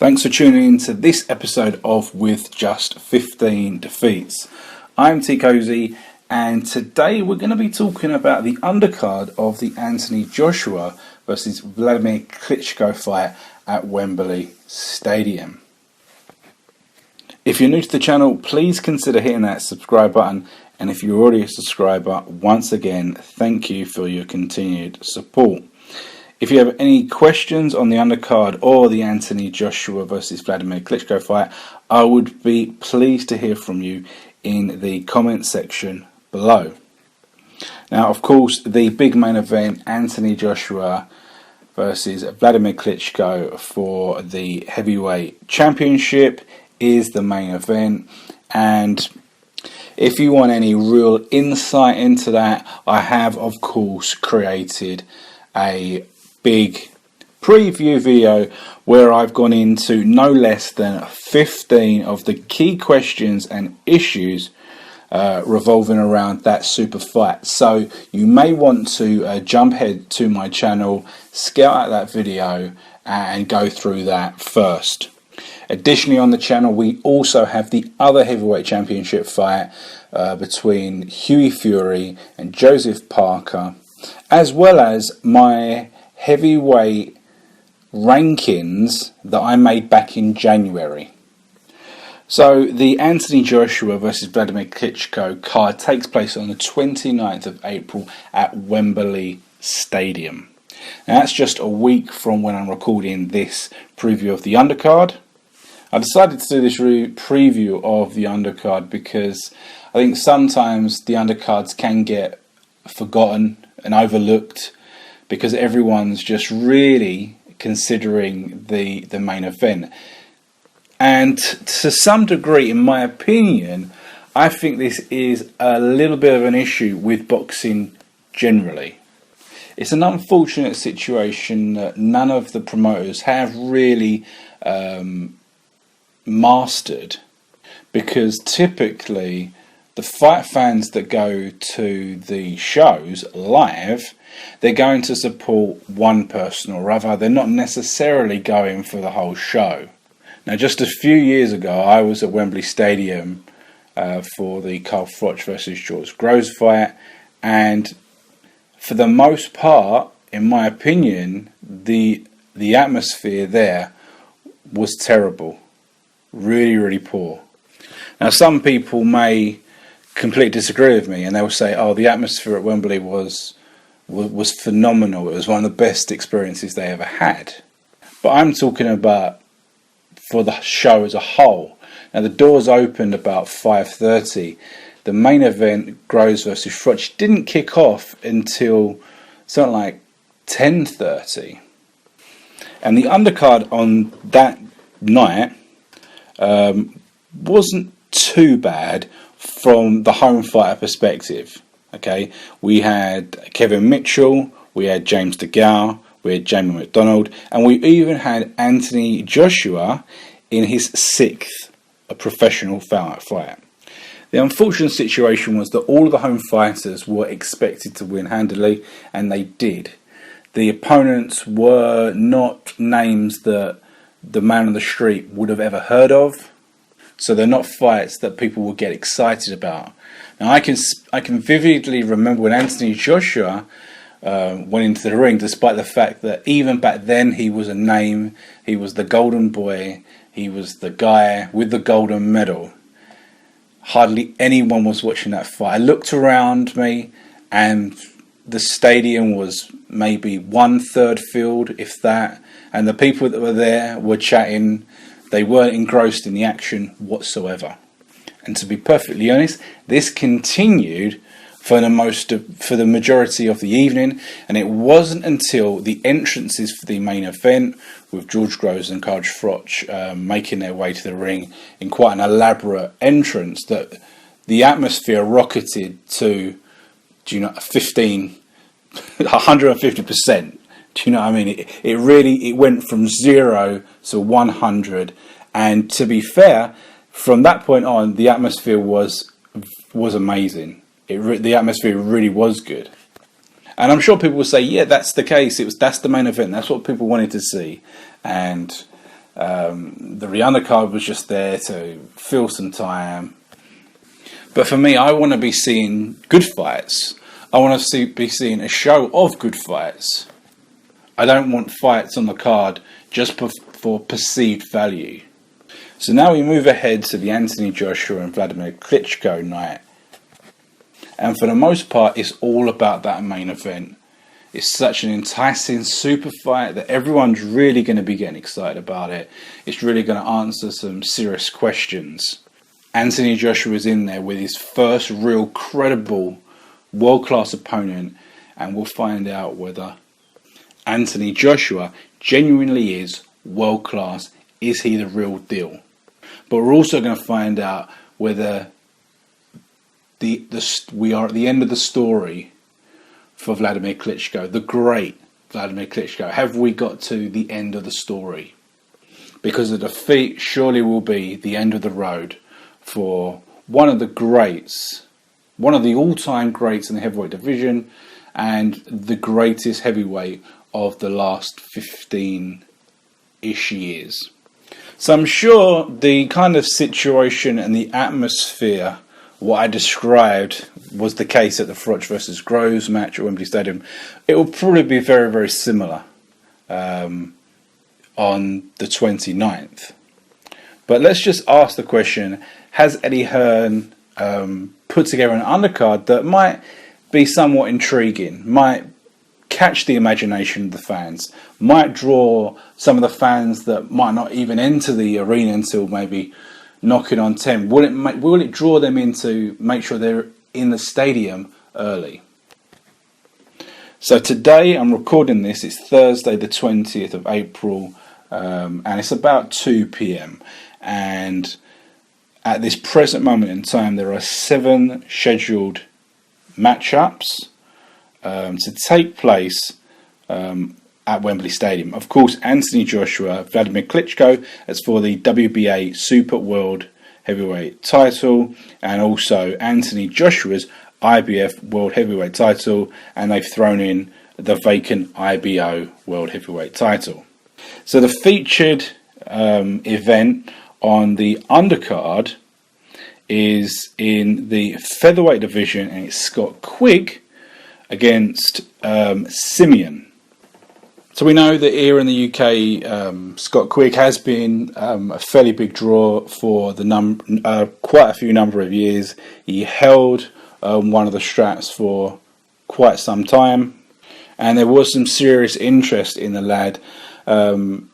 Thanks for tuning in to this episode of With Just 15 Defeats. I'm Teekosey, and today we're going to be talking about the undercard of the Anthony Joshua versus Wladimir Klitschko fight at Wembley Stadium. If you're new to the channel, please consider hitting that subscribe button, and if you're already a subscriber, once again, thank you for your continued support. If you have any questions on the undercard or the Anthony Joshua versus Wladimir Klitschko fight, I would be pleased to hear from you in the comment section below. Now, of course, the big main event, Anthony Joshua versus Wladimir Klitschko for the heavyweight championship, is the main event. And if you want any real insight into that, I have, of course, created a big preview video where I've gone into no less than 15 of the key questions and issues revolving around that super fight. So you may want to jump ahead to my channel, scout out that video and go through that first. Additionally, on the channel we also have the other heavyweight championship fight between Hughie Fury and Joseph Parker, as well as my heavyweight rankings that I made back in January. So the Anthony Joshua versus Wladimir Klitschko card takes place on the 29th of April at Wembley Stadium. Now that's just a week from when I'm recording this preview of the undercard. I decided to do this preview of the undercard because I think sometimes the undercards can get forgotten and overlooked because everyone's just really considering the main event. And to some degree, in my opinion, I think this is a little bit of an issue with boxing generally. It's an unfortunate situation that none of the promoters have really mastered, because typically the fight fans that go to the shows live, they're going to support one person or other. They're not necessarily going for the whole show. Now, just a few years ago, I was at Wembley Stadium for the Carl Froch versus George Groves fight, and for the most part, in my opinion, the atmosphere there was terrible. Really, really poor. Now, some people may completely disagree with me, and they'll say, "Oh, the atmosphere at Wembley was phenomenal. It was one of the best experiences they ever had." But I'm talking about for the show as a whole. Now, the doors opened about 5:30. The main event, Groves versus Froch, didn't kick off until something like 10:30, and the undercard on that night wasn't too bad from the home fighter perspective. Okay, we had Kevin Mitchell, we had James DeGale, we had Jamie McDonald, and we even had Anthony Joshua in his 6th professional fight. The unfortunate situation was that all of the home fighters were expected to win handily, and they did. The opponents were not names that the man on the street would have ever heard of, so they're not fights that people will get excited about. Now, I can vividly remember when Anthony Joshua went into the ring, despite the fact that even back then he was a name, he was the golden boy, he was the guy with the golden medal. Hardly anyone was watching that fight. I looked around me and the stadium was maybe 1/3 filled, if that, and the people that were there were chatting. They weren't engrossed in the action whatsoever. And to be perfectly honest, this continued for the majority of the evening, and it wasn't until the entrances for the main event, with George Groves and Carl Froch making their way to the ring in quite an elaborate entrance, that the atmosphere rocketed to 150%. Do you know what I mean? It went from 0 to 100, and to be fair, from that point on, the atmosphere was amazing. The atmosphere really was good, and I'm sure people will say, "Yeah, that's the case. That's the main event. That's what people wanted to see." And The undercard was just there to fill some time. But for me, I want to be seeing good fights. I want to be seeing a show of good fights. I don't want fights on the card just for perceived value. So now we move ahead to the Anthony Joshua and Wladimir Klitschko night. And for the most part, it's all about that main event. It's such an enticing super fight that everyone's really going to be getting excited about it. It's really going to answer some serious questions. Anthony Joshua is in there with his first real credible world-class opponent, and we'll find out whether Anthony Joshua genuinely is world-class. Is he the real deal? But we're also going to find out whether we are at the end of the story for Wladimir Klitschko, the great Wladimir Klitschko. Have we got to the end of the story? Because the defeat surely will be the end of the road for one of the greats, one of the all-time greats in the heavyweight division, and the greatest heavyweight of the last 15-ish years. So I'm sure the kind of situation and the atmosphere, what I described, was the case at the Froch versus Groves match at Wembley Stadium. It will probably be very, very similar on the 29th. But let's just ask the question, has Eddie Hearn put together an undercard that might be somewhat intriguing, might catch the imagination of the fans, might draw some of the fans that might not even enter the arena until maybe knocking on 10? Will it draw them in to make sure they're in the stadium early? So today I'm recording this, it's Thursday the 20th of April, and it's about 2 p.m. and at this present moment in time there are 7 scheduled matchups to take place at Wembley Stadium. Of course, Anthony Joshua, Wladimir Klitschko, as for the WBA Super World Heavyweight title, and also Anthony Joshua's IBF World Heavyweight title, and they've thrown in the vacant IBO World Heavyweight title. So the featured event on the undercard is in the featherweight division, and it's Scott Quigg against Simeon. So we know that here in the UK, Scott Quigg has been a fairly big draw for the quite a few number of years. He held one of the straps for quite some time, and there was some serious interest in the lad. One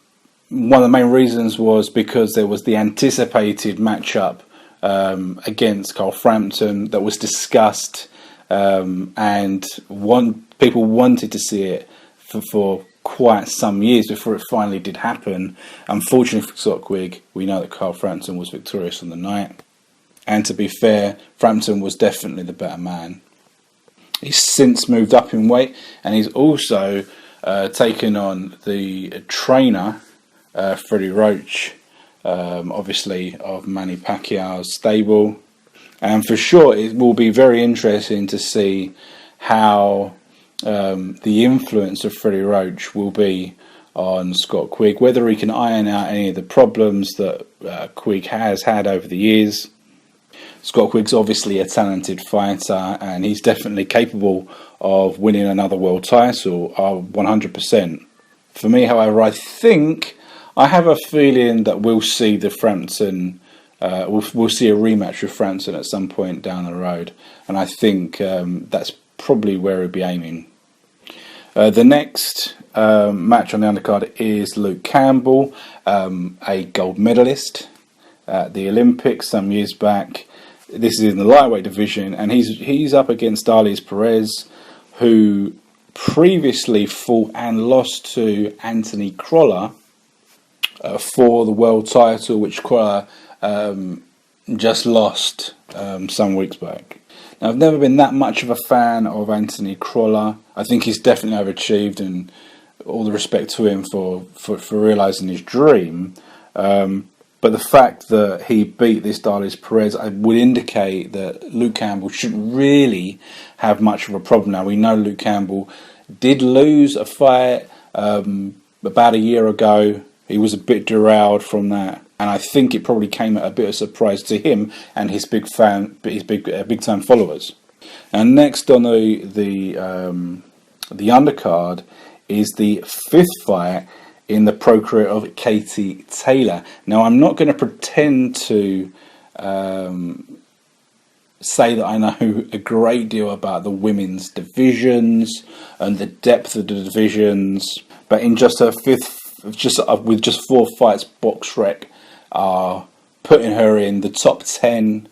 of the main reasons was because there was the anticipated matchup against Carl Frampton that was discussed, and people wanted to see it for quite some years before it finally did happen. Unfortunately for Scott Quigg, we know that Carl Frampton was victorious on the night, and to be fair, Frampton was definitely the better man. He's since moved up in weight, and he's also taken on the trainer Freddie Roach, obviously of Manny Pacquiao's stable, and for sure it will be very interesting to see how the influence of Freddie Roach will be on Scott Quigg, whether he can iron out any of the problems that Quigg has had over the years. Scott Quigg's obviously a talented fighter, and he's definitely capable of winning another world title, 100%. For me, however, I have a feeling that we'll see the Frampton, we'll see a rematch with Frampton at some point down the road, and I think that's probably where he'll be aiming. The next match on the undercard is Luke Campbell, a gold medalist at the Olympics some years back. This is in the lightweight division, and he's up against Darlis Perez, who previously fought and lost to Anthony Crolla for the world title, which Crolla just lost some weeks back. Now, I've never been that much of a fan of Anthony Crolla. I think he's definitely overachieved, and all the respect to him for realising his dream. But the fact that he beat this Darlis Perez would indicate that Luke Campbell shouldn't really have much of a problem. Now, we know Luke Campbell did lose a fight about a year ago He was a bit derailed from that, and I think it probably came at a bit of surprise to him and his big time followers. And next on the undercard is the fifth fight in the pro career of Katie Taylor. Now, I'm not going to pretend to say that I know a great deal about the women's divisions and the depth of the divisions, but in just her fifth, with just 4 fights, BoxRec are putting her in the top 10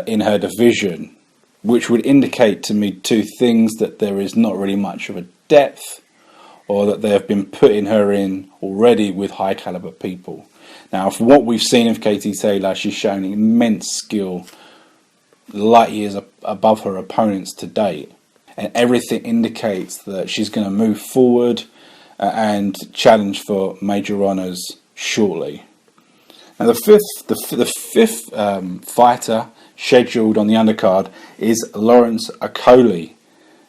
in her division, which would indicate to me 2 things: that there is not really much of a depth, or that they have been putting her in already with high caliber people. Now, from what we've seen of Katie Taylor, she's shown immense skill, light years above her opponents to date, and everything indicates that she's going to move forward and challenge for major honours shortly. Now, the fifth fighter scheduled on the undercard is Lawrence Okolie.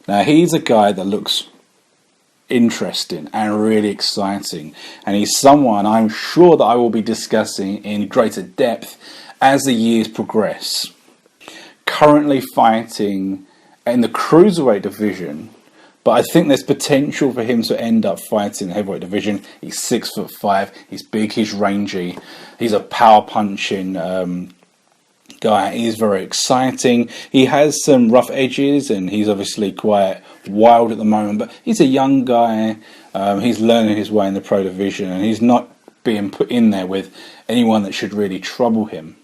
Now, he's a guy that looks interesting and really exciting, and he's someone I'm sure that I will be discussing in greater depth as the years progress. Currently fighting in the cruiserweight division, but I think there's potential for him to end up fighting the heavyweight division. He's 6'5", he's big, he's rangy, he's a power punching guy. He's very exciting. He has some rough edges, and he's obviously quite wild at the moment, but he's a young guy. He's learning his way in the pro division, and he's not being put in there with anyone that should really trouble him.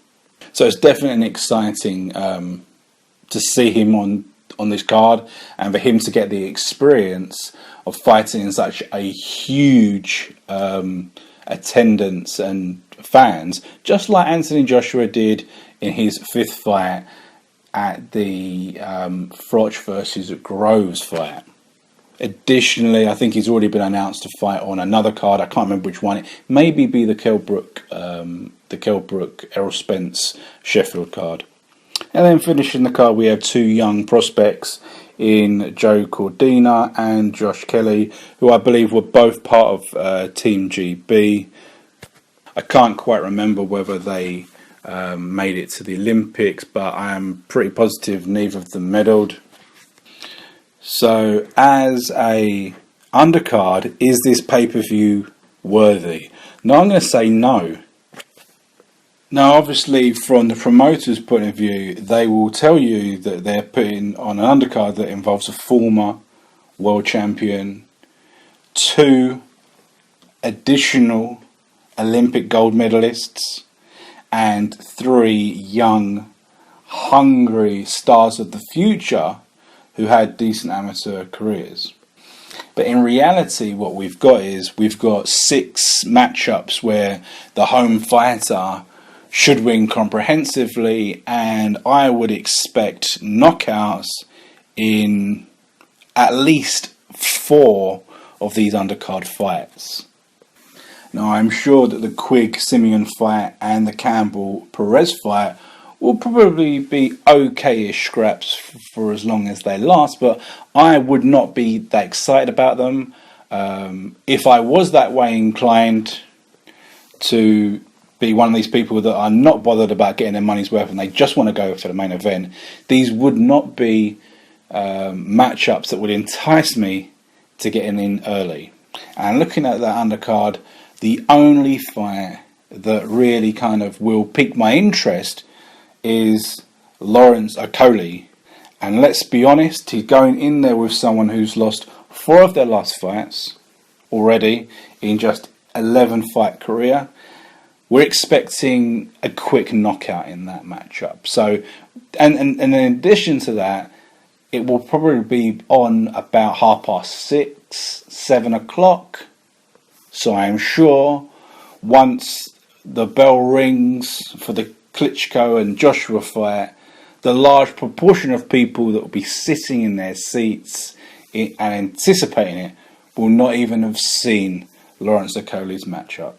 So it's definitely exciting to see him on this card, and for him to get the experience of fighting in such a huge attendance and fans, just like Anthony Joshua did in his 5th fight at the Froch versus Groves fight. Additionally, I think he's already been announced to fight on another card. I can't remember which one. It maybe be the Kell Brook, Errol Spence Sheffield card. And then finishing the card, we have 2 young prospects in Joe Cordina and Josh Kelly, who I believe were both part of Team GB. I can't quite remember whether they made it to the Olympics, but I am pretty positive neither of them medalled. So, as a undercard, is this pay-per-view worthy? Now, I'm going to say no. Now, obviously, from the promoter's point of view, they will tell you that they're putting on an undercard that involves a former world champion, 2 additional Olympic gold medalists, and 3 young, hungry stars of the future who had decent amateur careers. But in reality, what we've got is 6 matchups where the home fighter should win comprehensively, and I would expect knockouts in at least 4 of these undercard fights. Now, I'm sure that the Quigg-Simeon fight and the Campbell-Perez fight will probably be okay-ish scraps for as long as they last, but I would not be that excited about them. If I was that way inclined to be one of these people that are not bothered about getting their money's worth and they just want to go for the main event, these would not be matchups that would entice me to getting in early. And looking at that undercard, the only fight that really kind of will pique my interest is Lawrence Okolie. And let's be honest, he's going in there with someone who's lost 4 of their last fights already in just 11 fight career. We're expecting a quick knockout in that matchup. So, and in addition to that, it will probably be on about 6:30, 7 o'clock. So I'm sure once the bell rings for the Klitschko and Joshua fight, the large proportion of people that will be sitting in their seats and anticipating it will not even have seen Lawrence Okolie's matchup.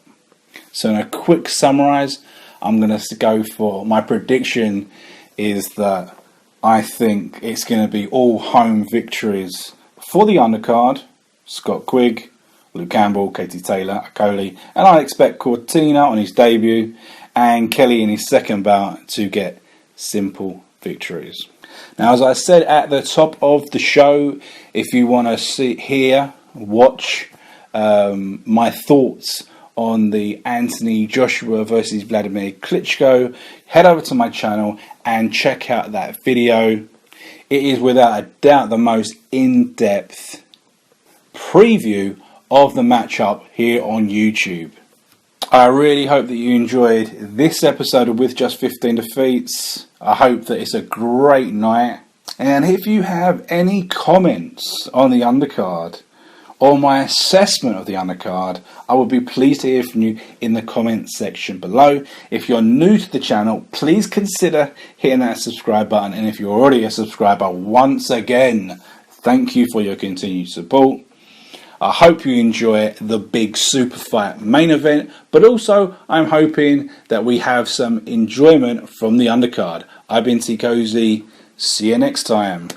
So in a quick summarise, I'm going to go for, my prediction is that I think it's going to be all home victories for the undercard: Scott Quigg, Luke Campbell, Katie Taylor, Akoli, and I expect Cortina on his debut and Kelly in his second bout to get simple victories. Now, as I said at the top of the show, if you want to watch my thoughts on the Anthony Joshua versus Wladimir Klitschko, head over to my channel and check out that video. It is without a doubt the most in-depth preview of the matchup here on YouTube. I really hope that you enjoyed this episode of With Just 15 Defeats. I hope that it's a great night. And if you have any comments on the undercard or my assessment of the undercard, I would be pleased to hear from you in the comments section below. If you're new to the channel, please consider hitting that subscribe button. And if you're already a subscriber, once again, thank you for your continued support. I hope you enjoy the big super fight main event, but also I'm hoping that we have some enjoyment from the undercard. I've been Teekosey. See you next time.